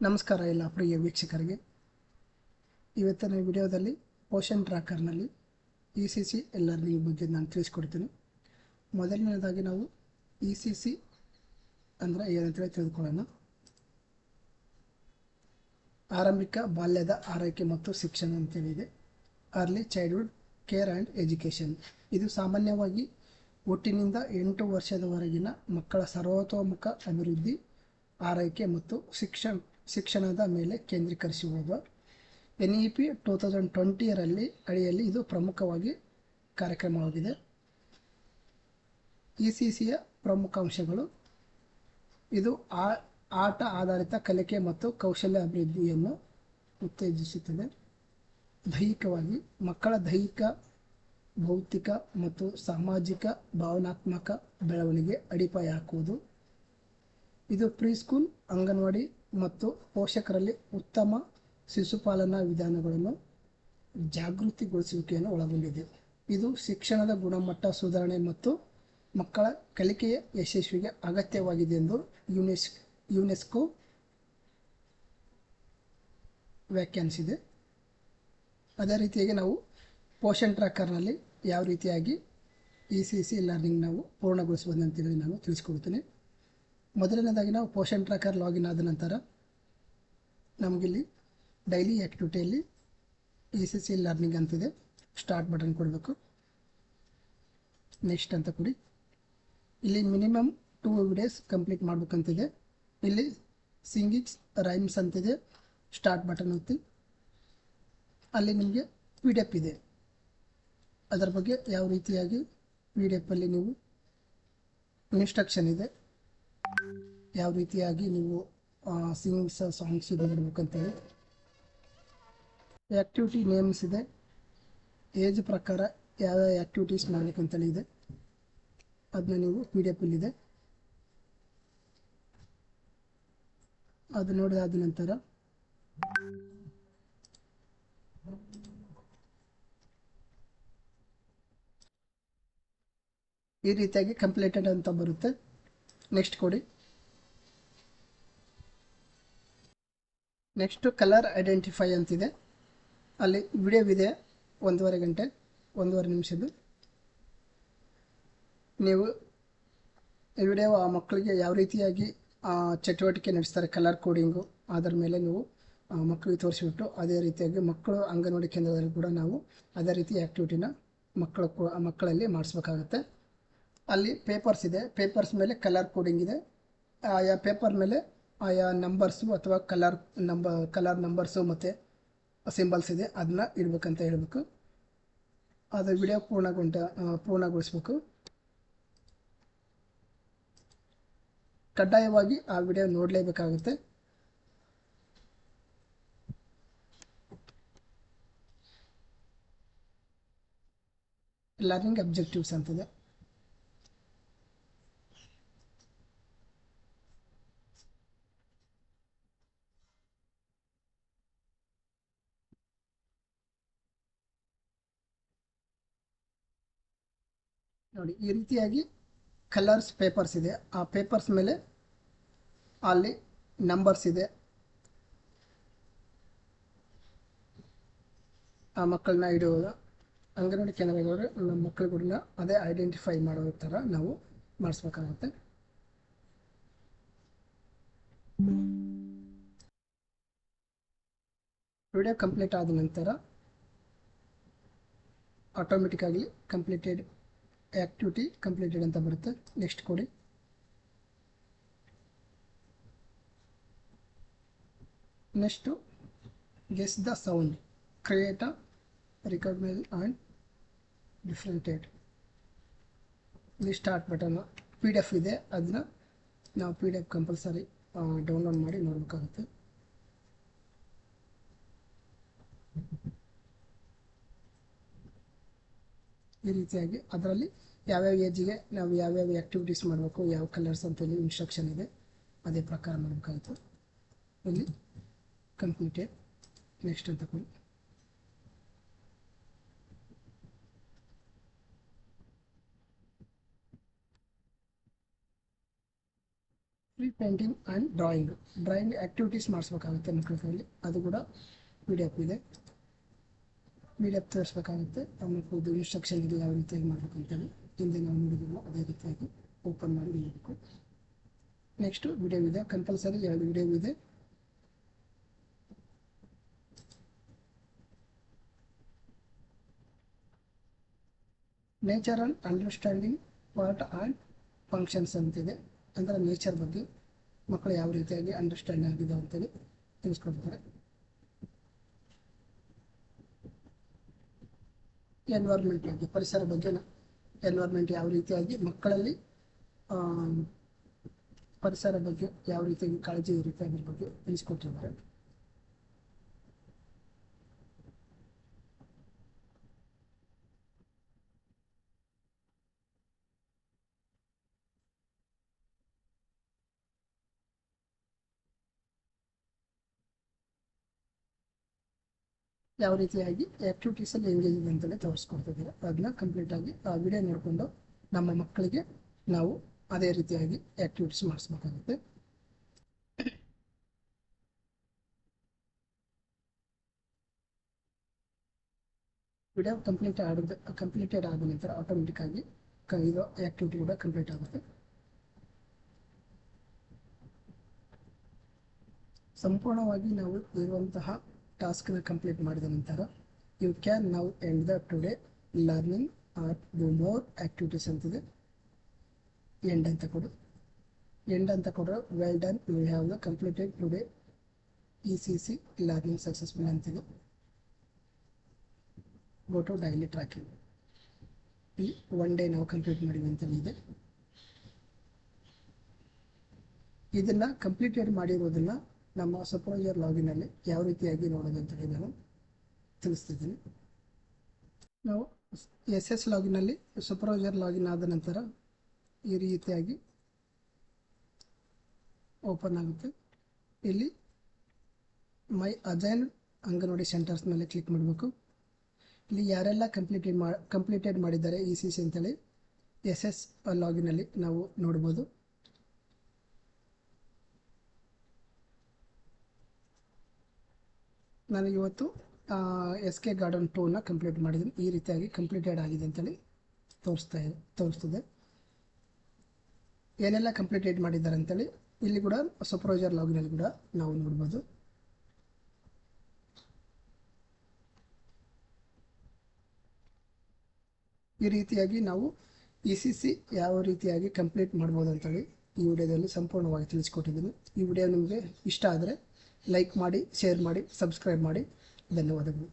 ನಮಸ್ಕಾರ ಎಲ್ಲ ಪ್ರಿಯ ವೀಕ್ಷಕರಿಗೆ. ಇವತ್ತಿನ ವಿಡಿಯೋದಲ್ಲಿ ಪೋಷನ್ ಟ್ರ್ಯಾಕರ್ನಲ್ಲಿ ECC ಲರ್ನಿಂಗ್ ಬಗ್ಗೆ ನಾನು ತಿಳಿಸ್ಕೊಡ್ತೀನಿ. ಮೊದಲನೇದಾಗಿ ನಾವು ECC ಅಂದರೆ ಏನಂತ ತಿಳ್ಕೊಳ್ಳೋಣ. ಆರಂಭಿಕ ಬಾಲ್ಯದ ಆರೈಕೆ ಮತ್ತು ಶಿಕ್ಷಣ ಅಂತೇಳಿದೆ. Early childhood care and education. ಇದು ಸಾಮಾನ್ಯವಾಗಿ ಹುಟ್ಟಿನಿಂದ 8 ವರ್ಷದವರೆಗಿನ ಮಕ್ಕಳ ಸರ್ವತೋಮುಖ ಅಭಿವೃದ್ಧಿ, ಆರೈಕೆ ಮತ್ತು ಶಿಕ್ಷಣದ ಮೇಲೆ ಕೇಂದ್ರೀಕರಿಸುವುದು. NEP 2020 ಅಡಿಯಲ್ಲಿ ಇದು ಪ್ರಮುಖವಾಗಿ ಕಾರ್ಯಕ್ರಮವಾಗಿದೆ. ECCಯ ಪ್ರಮುಖ ಅಂಶಗಳು: ಇದು ಆಟ ಆಧಾರಿತ ಕಲಿಕೆ ಮತ್ತು ಕೌಶಲ್ಯ ಅಭಿವೃದ್ಧಿಯನ್ನು ಉತ್ತೇಜಿಸುತ್ತದೆ. ದೈಹಿಕವಾಗಿ ಮಕ್ಕಳ ದೈಹಿಕ, ಭೌತಿಕ ಮತ್ತು ಸಾಮಾಜಿಕ ಭಾವನಾತ್ಮಕ ಬೆಳವಣಿಗೆ ಅಡಿಪಾಯ ಹಾಕುವುದು. ಇದು ಪ್ರೀಸ್ಕೂಲ್, ಅಂಗನವಾಡಿ ಮತ್ತು ಪೋಷಕರಲ್ಲಿ ಉತ್ತಮ ಶಿಶುಪಾಲನಾ ವಿಧಾನಗಳನ್ನು ಜಾಗೃತಿಗೊಳಿಸುವಿಕೆಯನ್ನು ಒಳಗೊಂಡಿದೆ. ಇದು ಶಿಕ್ಷಣದ ಗುಣಮಟ್ಟ ಸುಧಾರಣೆ ಮತ್ತು ಮಕ್ಕಳ ಕಲಿಕೆಯ ಯಶಸ್ವಿಗೆ ಅಗತ್ಯವಾಗಿದೆ ಎಂದು ಯುನೆಸ್ಕೋ ವ್ಯಾಖ್ಯಾನಿಸಿದೆ. ಅದೇ ರೀತಿಯಾಗಿ ನಾವು ಪೋಷನ್ ಟ್ರ್ಯಾಕರ್ನಲ್ಲಿ ಯಾವ ರೀತಿಯಾಗಿ ECC ಲರ್ನಿಂಗ್ ನಾವು ಪೂರ್ಣಗೊಳಿಸಬಹುದು ಅಂತೇಳಿ ನಾನು ತಿಳಿಸ್ಕೊಡ್ತೀನಿ. ಮೊದಲನೇದಾಗಿ ನಾವು ಪೋಷನ್ ಟ್ರ್ಯಾಕರ್ ಲಾಗಿನ್ ಆದ ನಂತರ ನಮಗಿಲ್ಲಿ ಡೈಲಿ ಆ್ಯಕ್ಟಿವಿಟಿಯಲ್ಲಿ ECC ಲರ್ನಿಂಗ್ ಅಂತಿದೆ. ಸ್ಟಾರ್ಟ್ ಬಟನ್ ಕೊಡಬೇಕು. ನೆಕ್ಸ್ಟ್ ಅಂತ ಕೊಡಿ. ಇಲ್ಲಿ ಮಿನಿಮಮ್ 2 ಡೇಸ್ ಕಂಪ್ಲೀಟ್ ಮಾಡಬೇಕಂತಿದೆ. ಇಲ್ಲಿ ಸಿಂಗಿಂಗ್ಸ್ ರೈಮ್ಸ್ ಅಂತಿದೆ. ಸ್ಟಾರ್ಟ್ ಬಟನ್ ಒತ್ತಿ. ಅಲ್ಲಿ ನಿಮಗೆ PDF ಇದೆ. ಅದರ ಬಗ್ಗೆ ಯಾವ ರೀತಿಯಾಗಿ PDF ಅಲ್ಲಿ ನೀವು ಇನ್ಸ್ಟ್ರಕ್ಷನ್ ಇದೆ, ಯಾವ ರೀತಿಯಾಗಿ ನೀವು ಸಿಂಗಿಂಗ್ಸ್ ಸಾಂಗ್ಸ್ ಇದು ಮಾಡಬೇಕಂತೇಳಿ. ಆ್ಯಕ್ಟಿವಿಟಿ ನೇಮ್ಸ್ ಇದೆ. ಏಜ್ ಪ್ರಕಾರ ಯಾವ ಆ್ಯಕ್ಟಿವಿಟೀಸ್ ಮಾಡಬೇಕಂತೇಳಿ ಇದೆ. ಅದನ್ನ ನೀವು PDF ಅಲ್ಲಿದೆ. ಅದು ನೋಡಿದಾದ ನಂತರ ಈ ರೀತಿಯಾಗಿ ಕಂಪ್ಲೀಟೆಡ್ ಅಂತ ಬರುತ್ತೆ. ನೆಕ್ಸ್ಟ್ ಕೊಡಿ. ನೆಕ್ಸ್ಟ್ ಕಲರ್ ಐಡೆಂಟಿಫೈ ಅಂತಿದೆ. ಅಲ್ಲಿ ವಿಡಿಯೋ ಇದೆ 1.5 ಗಂಟೆ 1.5 ನಿಮಿಷದ್ದು. ನೀವು ಈ ವಿಡಿಯೋ ಆ ಮಕ್ಕಳಿಗೆ ಯಾವ ರೀತಿಯಾಗಿ ಚಟುವಟಿಕೆ ನಡೆಸ್ತಾರೆ ಕಲರ್ ಕೋಡಿಂಗು, ಅದರ ಮೇಲೆ ನೀವು ಮಕ್ಕಳಿಗೆ ತೋರಿಸಿಬಿಟ್ಟು ಅದೇ ರೀತಿಯಾಗಿ ಮಕ್ಕಳು ಅಂಗನವಾಡಿ ಕೇಂದ್ರದಲ್ಲಿ ಕೂಡ ನಾವು ಅದೇ ರೀತಿ ಆ್ಯಕ್ಟಿವಿಟಿನ ಮಕ್ಕಳಲ್ಲಿ ಮಾಡಿಸ್ಬೇಕಾಗತ್ತೆ. ಅಲ್ಲಿ ಪೇಪರ್ಸ್ ಇದೆ. ಪೇಪರ್ಸ್ ಮೇಲೆ ಕಲರ್ ಕೋಡಿಂಗ್ ಇದೆ. ಆಯಾ ಪೇಪರ್ ಮೇಲೆ ಆಯಾ ನಂಬರ್ಸು ಅಥವಾ ಕಲರ್ ನಂಬರ್ಸು ಮತ್ತು ಸಿಂಬಲ್ಸ್ ಇದೆ. ಅದನ್ನ ಇಡಬೇಕಂತ ಹೇಳಬೇಕು. ಅದು ವಿಡಿಯೋ ಪೂರ್ಣಗೊಳಿಸ್ಬೇಕು. ಕಡ್ಡಾಯವಾಗಿ ಆ ವಿಡಿಯೋ ನೋಡಲೇಬೇಕಾಗುತ್ತೆ. ಲರ್ನಿಂಗ್ ಅಬ್ಜೆಕ್ಟಿವ್ಸ್ ಅಂತಿದೆ. ನೋಡಿ, ಈ ರೀತಿಯಾಗಿ ಕಲರ್ಸ್ ಪೇಪರ್ಸ್ ಇದೆ. ಆ ಪೇಪರ್ಸ್ ಮೇಲೆ ಅಲ್ಲಿ ನಂಬರ್ಸ್ ಇದೆ. ಆ ಮಕ್ಕಳನ್ನ ಇಡುವುದು ಅಂಗನವಾಡಿ ಕೇಂದ್ರಗಳು ನಮ್ಮ ಮಕ್ಕಳುಗಳನ್ನ ಅದೇ ಐಡೆಂಟಿಫೈ ಮಾಡೋ ಥರ ನಾವು ಮಾಡಿಸ್ಬೇಕಾಗುತ್ತೆ. ವಿಡಿಯೋ ಕಂಪ್ಲೀಟ್ ಆದ ನಂತರ ಆಟೋಮೆಟಿಕ್ಕಾಗಿ ಕಂಪ್ಲೀಟೆಡ್ ಆ್ಯಕ್ಟಿವಿಟಿ ಕಂಪ್ಲೀಟೆಡ್ ಅಂತ ಬರುತ್ತೆ. ನೆಕ್ಸ್ಟ್ ಕೊಡಿ. Next guess the sound, create a recognise and differentiated. ಇಲ್ಲಿ ಸ್ಟಾರ್ಟ್ ಬಟನ್ PDF ಇದೆ. ಅದನ್ನ ನಾವು PDF ಕಂಪಲ್ಸರಿ ಡೌನ್ಲೋಡ್ ಮಾಡಿ ನೋಡಬೇಕಾಗುತ್ತೆ. ಈ ರೀತಿಯಾಗಿ ಅದರಲ್ಲಿ ಯಾವ್ಯಾವ ಏಜಿಗೆ ನಾವು ಯಾವ್ಯಾವ ಆ್ಯಕ್ಟಿವಿಟೀಸ್ ಮಾಡಬೇಕು, ಯಾವ ಕಲರ್ಸ್ ಅಂತೇಳಿ ಇನ್ಸ್ಟ್ರಕ್ಷನ್ ಇದೆ. ಅದೇ ಪ್ರಕಾರ ಮಾಡಬೇಕಾಗುತ್ತೆ. ಇಲ್ಲಿ ಕಂಪ್ಲೀಟೆಡ್. ನೆಕ್ಸ್ಟ್ ಅಂತ ಕೊಡಿ. Free painting and drawing activities ಮಾಡಿಸ್ಬೇಕಾಗುತ್ತೆ ಮಕ್ಕಳ ಕೈಯಲ್ಲಿ, ಅದು ಕೂಡ ಪಿ ಡಿ ಎಫ್ ಇದೆ. ಪಿ ಡಿ ಎಫ್ ತೋರಿಸ್ಬೇಕಾಗುತ್ತೆ. ಆಮೇಲೆ ಇದು ಇನ್ಸ್ಟ್ರಕ್ಷನ್ ಇದೆ ಯಾವ ರೀತಿಯಾಗಿ ಮಾಡಬೇಕು ಅಂತೇಳಿ ಹಿಂದೆ ನಾವು ನೋಡಿದ್ದೀವಿ ಅದೇ ರೀತಿಯಾಗಿ ಓಪನ್ ಮಾಡಿ ನೋಡಬೇಕು. ನೆಕ್ಸ್ಟು ವಿಡಿಯೋ ಇದೆ, ಕಂಪಲ್ಸರಿ 2 ವಿಡಿಯೋ ಇದೆ. Nature and understanding part and functions ಅಂತಿದೆ. ಅಂದರೆ ನೇಚರ್ ಬಗ್ಗೆ ಮಕ್ಕಳು ಯಾವ ರೀತಿಯಾಗಿ ಅಂಡರ್ಸ್ಟ್ಯಾಂಡ್ ಆಗಿದೆ ಅಂತೇಳಿ ತಿಳಿಸ್ಕೊಡ್ತಾರೆ. ಎನ್ವೈರ್ಮೆಂಟ್ ಬಗ್ಗೆ, ಪರಿಸರ ಬಗ್ಗೆ, ಎನ್ವೈರ್ಮೆಂಟ್ ಯಾವ ರೀತಿಯಾಗಿ ಮಕ್ಕಳಲ್ಲಿ ಪರಿಸರ ಬಗ್ಗೆ ಯಾವ ರೀತಿಯಾಗಿ ಕಾಳಜಿ ಇರುತ್ತೆ ಅದ್ರ ಬಗ್ಗೆ ತಿಳಿಸ್ಕೊಟ್ಟಿದ್ದಾರೆ. ಯಾವ ರೀತಿಯಾಗಿ ಆ್ಯಕ್ಟಿವಿಟೀಸಲ್ಲಿ ಎಂಗೇಜ್ ಇದೆ ಅಂತಲೇ ತೋರಿಸ್ಕೊಡ್ತಿದ್ದಾರೆ. ಅದನ್ನ ಕಂಪ್ಲೀಟಾಗಿ ಆ ವಿಡಿಯೋ ನೋಡಿಕೊಂಡು ನಮ್ಮ ಮಕ್ಕಳಿಗೆ ನಾವು ಅದೇ ರೀತಿಯಾಗಿ ಆ್ಯಕ್ಟಿವಿಟೀಸ್ ಮಾಡಿಸ್ಬೇಕಾಗುತ್ತೆ. ವಿಡಿಯೋ ಕಂಪ್ಲೀಟೆಡ್ ಆದ ನಂತರ ಆಟೋಮೆಟಿಕ್ಕಾಗಿ ಇದು ಆ್ಯಕ್ಟಿವಿಟಿ ಕೂಡ ಕಂಪ್ಲೀಟ್ ಆಗುತ್ತೆ. ಸಂಪೂರ್ಣವಾಗಿ ನಾವು ಇರುವಂತಹ ಟಾಸ್ಕ್ನ ಕಂಪ್ಲೀಟ್ ಮಾಡಿದ ನಂತರ you can now end the today learning or do more activities ಅಂತಿದೆ. ಎಂಡ್ ಅಂತ ಕೊಡು well done, you have the completed today ECC learning successful ಅಂತಿದೆ. ಗೋ ಟು ಡೈಲಿ ಟ್ರ್ಯಾಕಿಂಗ್, ಈ 1 ಡೇ ನಾವು ಕಂಪ್ಲೀಟ್ ಮಾಡಿದ್ವಿ ಅಂತಲೇ ಇದೆ. ಇದನ್ನು ಕಂಪ್ಲೀಟೆಡ್ ಮಾಡಿರೋದನ್ನ ನಮ್ಮ ಸೂಪರ್ವೈಸರ್ ಲಾಗಿನಲ್ಲಿ ಯಾವ ರೀತಿಯಾಗಿ ನೋಡೋದು ಅಂತೇಳಿ ನಾನು ತಿಳಿಸ್ತಿದ್ದೀನಿ. ನಾವು SS ಲಾಗಿನಲ್ಲಿ ಸೂಪರ್ವೈಸರ್ ಲಾಗಿನ್ ಆದ ನಂತರ ಈ ರೀತಿಯಾಗಿ ಓಪನ್ ಆಗುತ್ತೆ. ಇಲ್ಲಿ ಮೈ ಅಜೈನ್ ಅಂಗನವಾಡಿ ಸೆಂಟರ್ಸ್ ಮೇಲೆ ಕ್ಲಿಕ್ ಮಾಡಬೇಕು. ಇಲ್ಲಿ ಯಾರೆಲ್ಲ ಕಂಪ್ಲೀಟೆಡ್ ಮಾಡಿದ್ದಾರೆ ECC ಅಂತೇಳಿ SS ಲಾಗಿನಲ್ಲಿ ನಾವು ನೋಡ್ಬೋದು. ನಾನು ಇವತ್ತು SK ಗಾರ್ಡನ್ 2ನ ಕಂಪ್ಲೀಟ್ ಮಾಡಿದ್ದೀನಿ. ಈ ರೀತಿಯಾಗಿ ಕಂಪ್ಲೀಟೆಡ್ ಆಗಿದೆ ಅಂತೇಳಿ ತೋರಿಸ್ತದೆ. ಏನೆಲ್ಲ ಕಂಪ್ಲೀಟೆಡ್ ಮಾಡಿದ್ದಾರೆ ಅಂತೇಳಿ ಇಲ್ಲಿ ಕೂಡ ಸೂಪರ್ವೈಸರ್ ಲಾಗಿನಲ್ಲಿ ಕೂಡ ನಾವು ನೋಡ್ಬೋದು. ಈ ರೀತಿಯಾಗಿ ನಾವು ECC ಯಾವ ರೀತಿಯಾಗಿ ಕಂಪ್ಲೀಟ್ ಮಾಡ್ಬೋದು ಅಂತೇಳಿ ಈ ವಿಡಿಯೋದಲ್ಲಿ ಸಂಪೂರ್ಣವಾಗಿ ತಿಳಿಸ್ಕೊಟ್ಟಿದ್ದೀನಿ. ಈ ವಿಡಿಯೋ ನಿಮಗೆ ಇಷ್ಟ ಆದರೆ ಲೈಕ್ ಮಾಡಿ, ಶೇರ್ ಮಾಡಿ, ಸಬ್ಸ್ಕ್ರೈಬ್ ಮಾಡಿ. ಧನ್ಯವಾದಗಳು.